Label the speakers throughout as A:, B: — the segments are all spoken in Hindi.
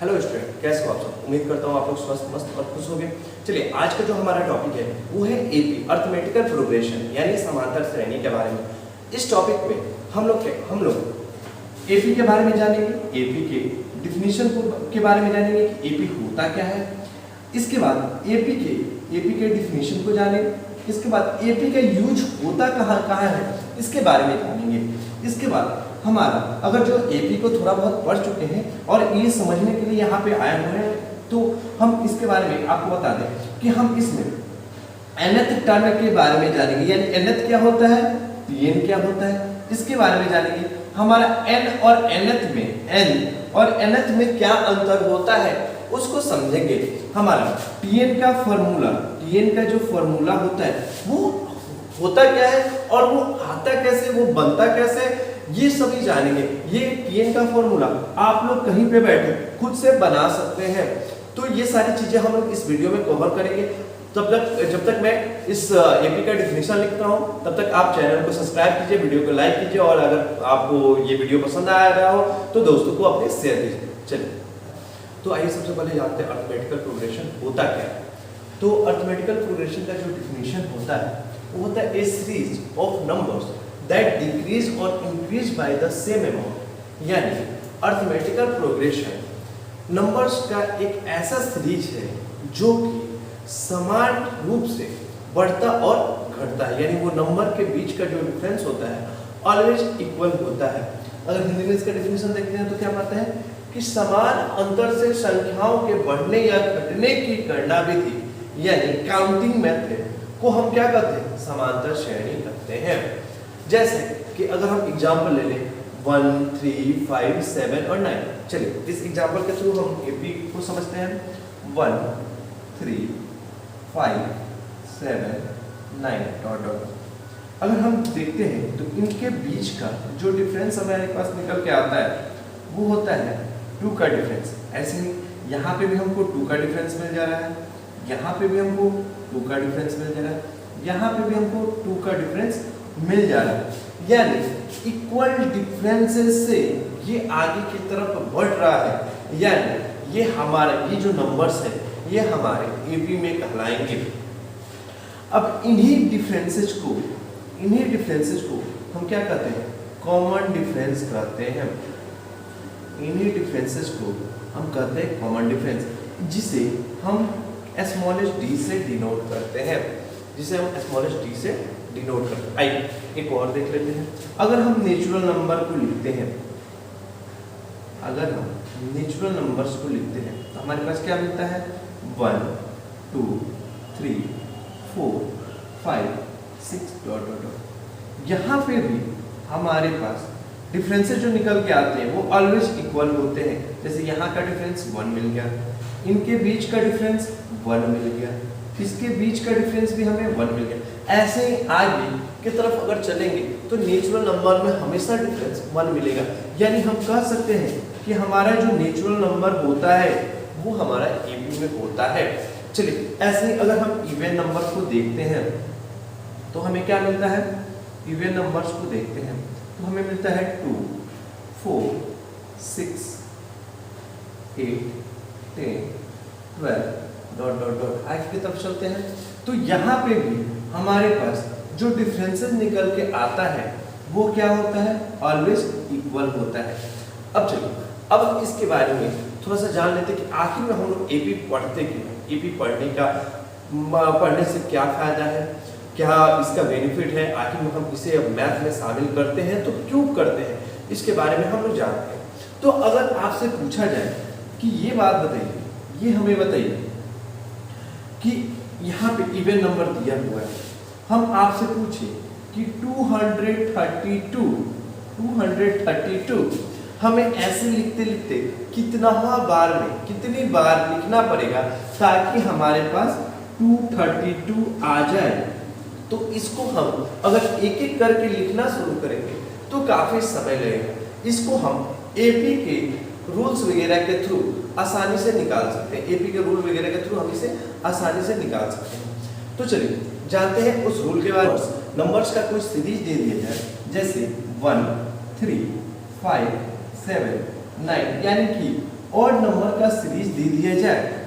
A: हेलो स्टूडेंट, कैसे हो आप सब। उम्मीद करता हूँ आप लोग स्वस्थ मस्त और खुश होंगे। चलिए, आज का जो हमारा टॉपिक है वो है एपी अर्थमेटिकल प्रोग्रेशन यानी समांतर श्रेणी के बारे में। इस टॉपिक में हम लोग एपी के बारे में जानेंगे, एपी के डिफिनीशन के बारे में जानेंगे कि एपी होता क्या है। इसके बाद एपी के डिफिनीशन को जानेंगे। इसके बाद एपी का यूज होता कहाँ है इसके बारे में जानेंगे। इसके बाद हमारा अगर जो एपी को थोड़ा बहुत पढ़ चुके हैं और ये समझने के लिए यहाँ पे आए हुए हैं तो हम इसके बारे में आपको बता दें कि हम इसमें nth टर्म के बारे में जानेंगे, यानी nth क्या होता है, pn क्या होता है, इसके बारे में जानेंगे। हमारा n और nth में क्या अंतर होता है उसको समझेंगे। हमारा pn का जो फॉर्मूला होता है वो होता क्या है और वो आता कैसे, वो बनता कैसे, ये सभी जानेंगे। ये pn का फॉर्मूला आप लोग कहीं पे बैठे खुद से बना सकते हैं। तो ये सारी चीजें हम लोग इस वीडियो में कवर करेंगे। जब तक मैं इस एपी का डिफिनीशन लिखता हूँ तब तक आप चैनल को सब्सक्राइब कीजिए, वीडियो को लाइक कीजिए और अगर आपको ये वीडियो पसंद आ रहा हो तो दोस्तों को अपने शेयर कीजिए। चलिए, तो आइए सबसे पहले जानते हैं अर्थमेटिकल प्रोग्रेशन होता क्या है। तो अर्थमेटिकल प्रोग्रेशन का जो डिफिनीशन होता है वो होता है a series of numbers that decrease or increase by the same amount. यानी अर्थमेटिकल प्रोग्रेशन नंबर्स का एक ऐसा सीरीज है जो कि समान रूप से बढ़ता और घटता है, यानी वो नंबर के बीच का जो डिफरेंस होता है ऑलवेज इक्वल होता है। अगर हिंदी में इसका डिफिनीशन देखते हैं तो क्या पाते हैं कि समान अंतर से संख्याओं के बढ़ने या घटने की गणना विधि यानी काउंटिंग मेथड को हम क्या कहते हैं, समांतर श्रेणी कहते हैं। जैसे कि अगर हम एग्जांपल ले लें 1, 3, 5, 7 और 9। चलिए, इस एग्जांपल के थ्रू हम एपी को समझते हैं। 1, 3, 5, 7, 9 डॉट डॉट। अगर हम देखते हैं तो इनके बीच का जो डिफरेंस हमारे पास निकल के आता है वो होता है 2 का डिफरेंस। ऐसे ही यहाँ पे भी हमको 2 का डिफरेंस मिल जा रहा है, यहाँ पे भी हमको 2 का डिफरेंस मिल जा रहा है, यहाँ पे भी हमको 2 का डिफरेंस मिल जा रहा है। यानी इक्वल डिफरेंसेस से ये आगे की तरफ बढ़ रहा है, यानी ये हमारे ये जो नंबर्स है ये हमारे एपी में कहलाएंगे। अब इन्हीं डिफरेंसेस को हम क्या कहते हैं, कॉमन डिफरेंस कहते हैं। इन्हीं डिफरेंसेस को हम कहते हैं कॉमन डिफरेंस, जिसे हम स्मॉलेस्ट डी से डिनोट करते हैं, आइए एक और देख लेते हैं। अगर हम नेचुरल नंबर को लिखते हैं, तो हमारे पास क्या मिलता है 1, 2, 3, 4, 5, 6 डॉट डॉट डॉट। यहाँ पे भी हमारे पास डिफरेंसेस जो निकल के आते हैं वो ऑलवेज इक्वल होते हैं। जैसे यहाँ का डिफरेंस 1 मिल गया, इनके बीच का डिफरेंस 1 मिल गया, इसके बीच का डिफरेंस भी हमें 1 मिल गया। ऐसे ही आगे की तरफ अगर चलेंगे तो नेचुरल नंबर में हमेशा डिफरेंस 1 मिलेगा। यानी हम कह सकते हैं कि हमारा जो नेचुरल नंबर होता है वो हमारा एपी में होता है। चलिए, ऐसे ही अगर हम इवन नंबर को देखते हैं तो हमें क्या मिलता है, इवन नंबर्स को देखते हैं तो हमें मिलता है 2, 4, 6, 8, 10, 12 डॉट डॉट डॉट। आगे की तरफ चलते हैं तो यहाँ पे भी हमारे पास जो डिफरेंसेस निकल के आता है वो क्या होता है, ऑलवेज इक्वल होता है। अब चलिए, अब इसके बारे में थोड़ा सा जान लेते हैं कि आखिर में हम लोग एपी पढ़ते क्यों हैं, एपी पढ़ने से क्या फायदा है, क्या इसका बेनिफिट है, आखिर में हम इसे मैथ में शामिल करते हैं तो क्यों करते हैं, इसके बारे में हम लोग जानते हैं। तो अगर आपसे पूछा जाए कि ये बात बताइए, ये हमें बताइए कि यहाँ पे इवन नंबर दिया हुआ है, हम आपसे पूछे कि 232 हमें ऐसे लिखते लिखते कितनी बार लिखना पड़ेगा ताकि हमारे पास 232 आ जाए। तो इसको हम अगर एक एक करके लिखना शुरू करेंगे तो काफी समय लगेगा। इसको हम एपी के रूल्स वगैरह के थ्रू आसानी से निकाल सकते हैं, एपी के रूल वगैरह के थ्रू हम इसे आसानी से निकाल सकते हैं। तो चलिए जानते हैं उस रूल के बारे में। नंबर्स का कोई सीरीज दे दिया जाए, जैसे 1, 3, 5, 7, 9, यानी कि ऑड नंबर का सीरीज दे दिया जाए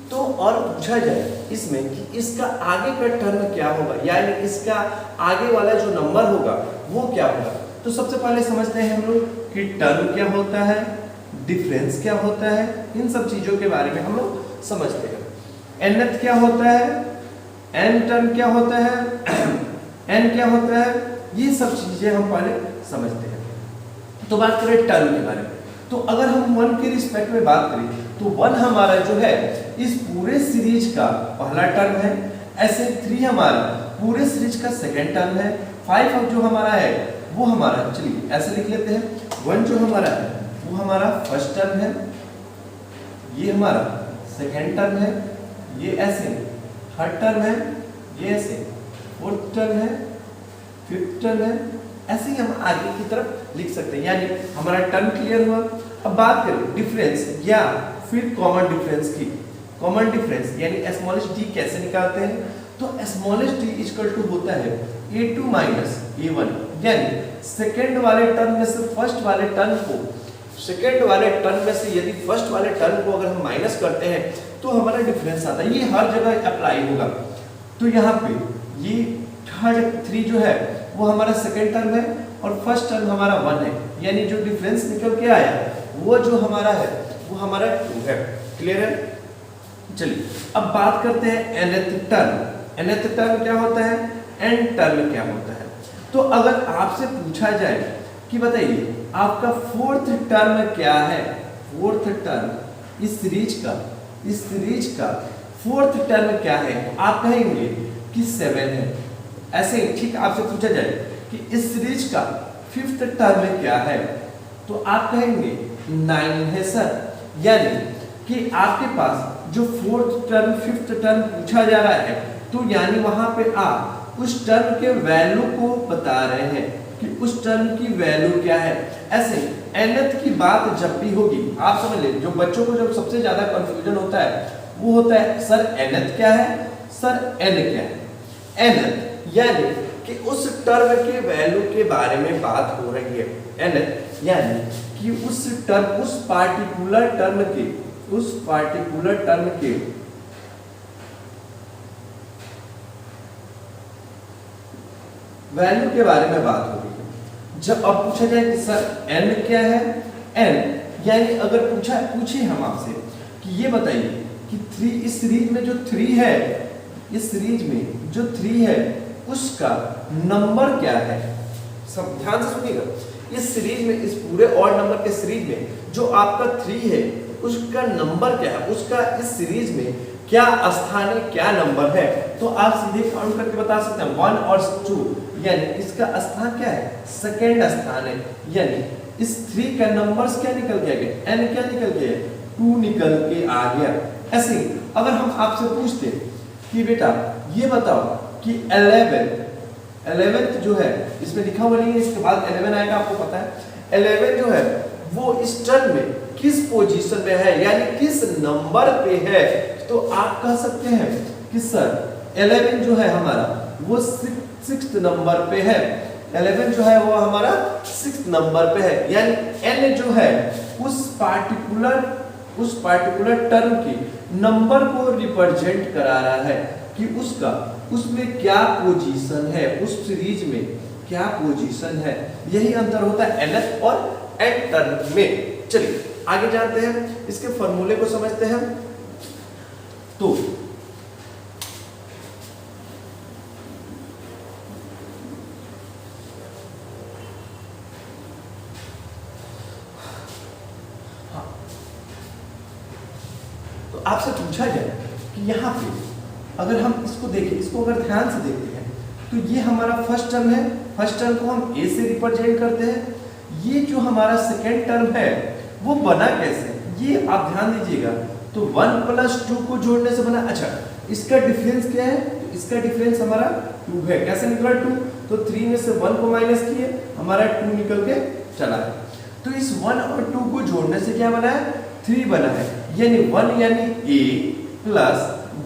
A: तो और पूछा जाए इसमें कि इसका आगे का टर्म क्या होगा, यानी इसका आगे वाला जो नंबर होगा वो क्या होगा। तो सबसे पहले समझते हैं हम लोग कि टर्म क्या होता है, डिफरेंस क्या होता है, इन सब चीजों के बारे में हम लोग समझते हैं। nth क्या होता है, n टर्म क्या होता है, n क्या होता है, ये सब चीजें हम पहले समझते हैं। तो बात करें टर्म के बारे में, तो अगर हम 1 के रिस्पेक्ट में बात करें तो 1 हमारा जो है इस पूरे सीरीज का पहला टर्म है, ऐसे 3 हमारा पूरे सीरीज का सेकंड टर्म है, 5 अब जो हमारा है वो हमारा, चलिए ऐसे लिख लेते हैं, 1 जो हमारा है वो हमारा फर्स्ट टर्म है, ये हमारा सेकंड टर्म है, ये ऐसे थर्ड टर्म है, ये ऐसे फोर्थ टर्म है, फिफ्थ टर्म है, ऐसे ही हम आगे की तरफ लिख सकते हैं, यानी हमारा टर्म क्लियर हुआ। अब बात करें डिफरेंस या फिर कॉमन डिफरेंस की। कॉमन डिफरेंस यानी स्मॉलेस्ट डी कैसे निकालते हैं, तो स्मॉलेस्ट डी इक्वल टू होता है a2 माइनस a1, यानी सेकंड वाले टर्म में से फर्स्ट वाले टर्म को, सेकंड वाले टर्म में से यदि फर्स्ट वाले टर्म को अगर हम माइनस करते हैं तो हमारा डिफरेंस आता है। ये हर जगह अप्लाई होगा। तो यहाँ पे ये थर्ड 3 जो है वो हमारा सेकंड टर्म है और फर्स्ट टर्म हमारा 1 है, यानी जो डिफरेंस निकल के आया वो जो हमारा है वो हमारा 2 है। क्लियर है? चलिए अब बात करते हैं nth टर्म। nth टर्म क्या होता है, n टर्म क्या होता है। तो अगर आपसे पूछा जाए कि बताइए आपका फोर्थ टर्म क्या है, फोर्थ टर्म इस सीरीज का फोर्थ टर्म क्या है, आप कहेंगे कि 7 है। ऐसे ही ठीक आपसे पूछा जाए कि इस सीरीज का फिफ्थ टर्म क्या है, तो आप कहेंगे 9 है सर। यानी कि आपके पास जो फोर्थ टर्म फिफ्थ टर्म पूछा जा रहा है, तो यानी वहां पे आप उस टर्म के वैल्यू को बता रहे हैं कि उस टर्म की वैल्यू क्या है। ऐसे nth की बात जब भी होगी, आप समझ ले, जो बच्चों को जब सबसे ज्यादा कंफ्यूजन होता है वो होता है सर nth क्या है, सर n क्या है। nth यानी कि उस टर्म के वैल्यू के बारे में बात हो रही है। nth यानी कि उस टर्म, उस पार्टिकुलर टर्म के वैल्यू के बारे में बात हो रही है। जब अब पूछा जाए कि सर n क्या है, n यानी अगर पूछे हम आपसे कि ये बताइए कि 3 इस सीरीज में जो 3 है, इस सीरीज में जो 3 है उसका नंबर क्या है। सब ध्यान से सुनिएगा, इस सीरीज में, इस पूरे ऑड नंबर के सीरीज में जो आपका 3 है उसका नंबर क्या है, उसका इस सीरीज में क्या स्थान है, क्या नंबर है। तो आप सीधे काउंट करके बता सकते हैं 1 और 2, यानी इसका स्थान क्या है, सेकंड स्थान है। यानी इस 3 का नंबर्स क्या निकल के आ गया, n क्या निकल गया, 2 निकल के आ गया। ऐसे ही अगर हम आपसे पूछते कि बेटा ये बताओ कि 11th जो है, इसमें लिखा हुआ नहीं है, इसके बाद 11 आएगा, आपको पता है 11 जो है वो इस टर्म में किस पोजीशन पे है, यानी किस नंबर पे है। तो आप कह सकते हैं कि सर 11 जो है हमारा वो 6th नंबर पे है, 11 जो है वो हमारा 6th नंबर पे है। यानी n जो है उस पार्टिकुलर टर्म के नंबर को रिप्रेजेंट करा रहा है कि उसमें क्या पोजीशन है, उस सीरीज में क्या पोजीशन है। यही अंतर होता है nth और n टर्म में। चलिए आगे जानते हैं, इसके फॉर्मूले को समझते हैं। तो आपसे पूछा जाए कि यहाँ पे अगर हम इसको देखें, इसको अगर ध्यान से देखते हैं तो ये हमारा फर्स्ट टर्म है, फर्स्ट टर्म को हम a से रिप्रेजेंट करते हैं। ये जो हमारा सेकेंड टर्म है वो बना कैसे, ये आप ध्यान दीजिएगा। तो 1 + 2 को जोड़ने से बना। अच्छा, इसका डिफरेंस क्या है, तो इसका डिफरेंस हमारा 2 है। कैसे निकला 2, तो 3 में से 1 को माइनस किए, हमारा 2 निकल के चला है। तो इस 1 और 2 को जोड़ने से क्या बना है, 3 बना है। यानी 1 यानी a प्लस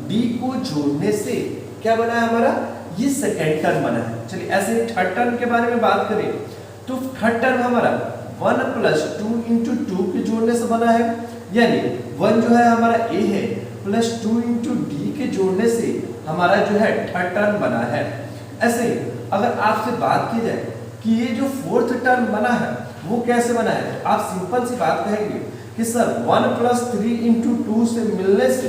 A: d को जोड़ने से क्या बना है हमारा, ये सेकेंड टर्म बना है। चलिए ऐसे ही थर्ड टर्म के बारे में बात करें तो थर्ड टर्म हमारा 1 + 2 × 2 के जोड़ने से बना है, यानी 1 जो है हमारा a है प्लस 2 इंटू डी के जोड़ने से हमारा जो है थर्ड टर्म बना है। ऐसे ही अगर आपसे बात की जाए कि ये जो फोर्थ टर्म बना है वो कैसे बना है, तो आप सिंपल सी बात कहेंगे कि सर 1 प्लस 3 इंटू 2 से मिलने से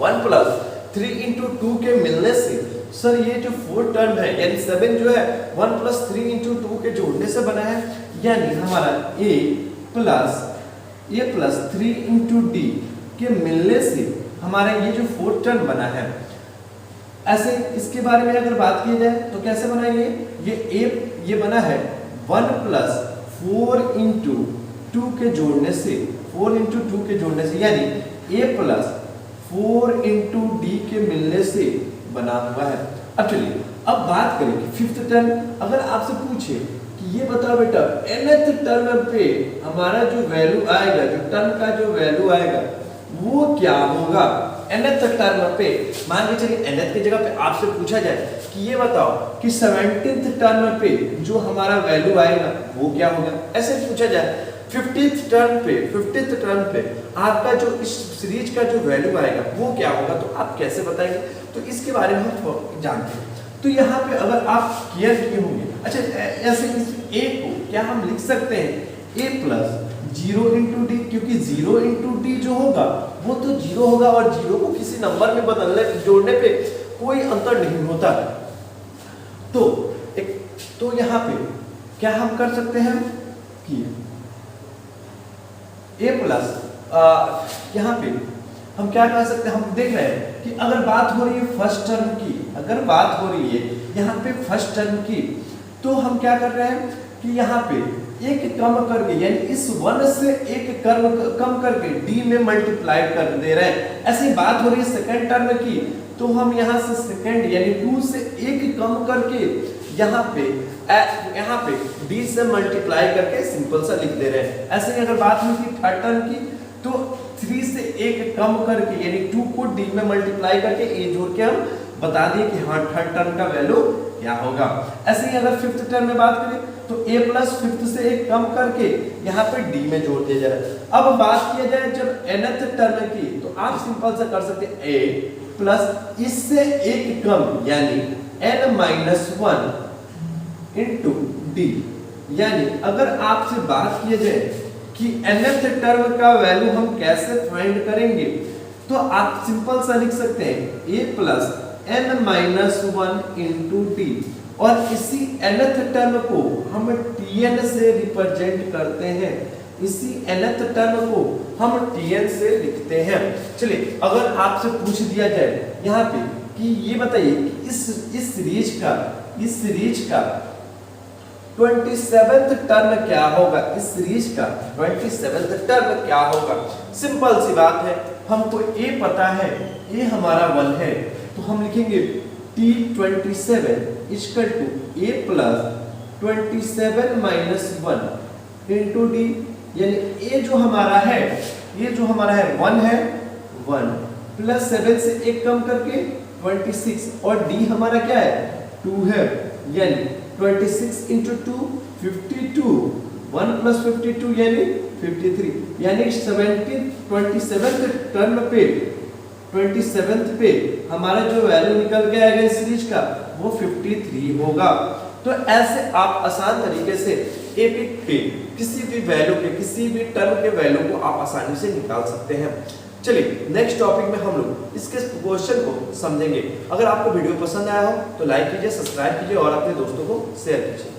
A: 1 प्लस 3 इंटू 2 के मिलने से सर ये जो फोर्थ टर्म है यानी 7 जो है 1 प्लस 3 इंटू 2 के जोड़ने से बना है, यानी हमारा a प्लस 3 इंटू डी के मिलने से हमारा ये जो फोर्थ टर्म बना है। ऐसे इसके बारे में अगर बात की जाए तो कैसे बनाएंगे, ये बना है 1 प्लस 4 इंटू 2 के जोड़ने से 4 इंटू 2 के जोड़ने से यानी a प्लस 4 इंटू डी के मिलने से बना हुआ है। अब चलिए अब बात करें कि फिफ्थ टर्म। अगर आपसे पूछे कि ये बताओ बेटा nth टर्म पे हमारा जो वैल्यू आएगा, जो टर्म का जो वैल्यू आएगा वो क्या होगा nth टर्म पे। मान के चलिए nth की जगह पे आपसे पूछा जाए कि ये बताओ कि 17th टर्म पे जो हमारा वैल्यू आएगा वो क्या होगा। ऐसे पूछा जाए 50th टर्म पे आपका जो इस सीरीज का जो वैल्यू आएगा वो क्या होगा, तो आप कैसे बताएंगे, तो इसके बारे में हम जानते हैं। तो यहाँ पे अगर आप क्लियर किए होंगे, अच्छा ऐसे इस a को क्या हम लिख सकते हैं a प्लस 0 इंटू डी, क्योंकि 0 इंटू डी जो होगा वो तो 0 होगा और 0 को किसी नंबर में बदलने जोड़ने पे कोई अंतर नहीं होता। तो यहाँ पे क्या हम कर सकते हैं कि a प्लस यहाँ पे हम क्या कर सकते हैं, हम देख रहे हैं कि अगर बात हो रही है फर्स्ट टर्म की, अगर बात हो रही है यहाँ पे फर्स्ट टर्म की, तो हम क्या कर रहे हैं कि यहाँ पे एक कम करके यानी इस 1 से एक कम करके d में मल्टीप्लाई कर दे रहे हैं। ऐसी बात हो रही है सेकंड टर्म की, तो हम यहाँ से सेकंड यानी 2 से एक कम करके यहाँ पे d से मल्टीप्लाई करके सिंपल सा लिख दे रहे हैं। ऐसे ही अगर बात हुई थी थर्ड टर्म की, तो 3 से एक कम करके यानी 2 को d में मल्टीप्लाई करके a जोड़ के हम बता दिए कि हाँ थर्ड टर्म का वैल्यू क्या होगा। ऐसे ही अगर फिफ्थ टर्म में बात करें तो a प्लस फिफ्थ से एक कम करके यहाँ पे d में जोड़ दिया जाए। अब बात किया जाए जब nth टर्म की, तो आप सिंपल सा कर सकते हैं a प्लस इससे एक कम यानी n माइनस 1 इंटू डी। यानी अगर आपसे बात किया जाए कि nth टर्म का वैल्यू हम कैसे फाइंड करेंगे, तो आप सिंपल सा लिख सकते हैं a plus n minus 1 into D, और इसी nth टर्म को हम tn से रिप्रेजेंट करते हैं, इसी nth टर्म को हम tn से लिखते हैं। चलिए अगर आपसे पूछ दिया जाए यहाँ पे कि ये बताइए कि इस सीरीज का 27th टर्म क्या होगा, इस सीरीज का 27th टर्म क्या होगा। सिंपल सी बात है, हमको a पता है, a हमारा 1 है, तो हम लिखेंगे t27 equal to a plus 27 minus 1 into D. यानी a जो हमारा है 1 है, 1 प्लस 7 से एक कम करके 26, और d हमारा क्या है 2 है, यानी 26 इंटू 2 52, 1 प्लस 52 यानी 53, यानी 27th टर्म पे 27th पे हमारा जो वैल्यू निकल के आएगा इस सीरीज का वो 53 होगा। तो ऐसे आप आसान तरीके से एपी पे किसी भी वैल्यू के किसी भी टर्म के वैल्यू को आप आसानी से निकाल सकते हैं। चलिए नेक्स्ट टॉपिक में हम लोग इसके क्वेश्चन को समझेंगे। अगर आपको वीडियो पसंद आया हो तो लाइक कीजिए, सब्सक्राइब कीजिए और अपने दोस्तों को शेयर कीजिए।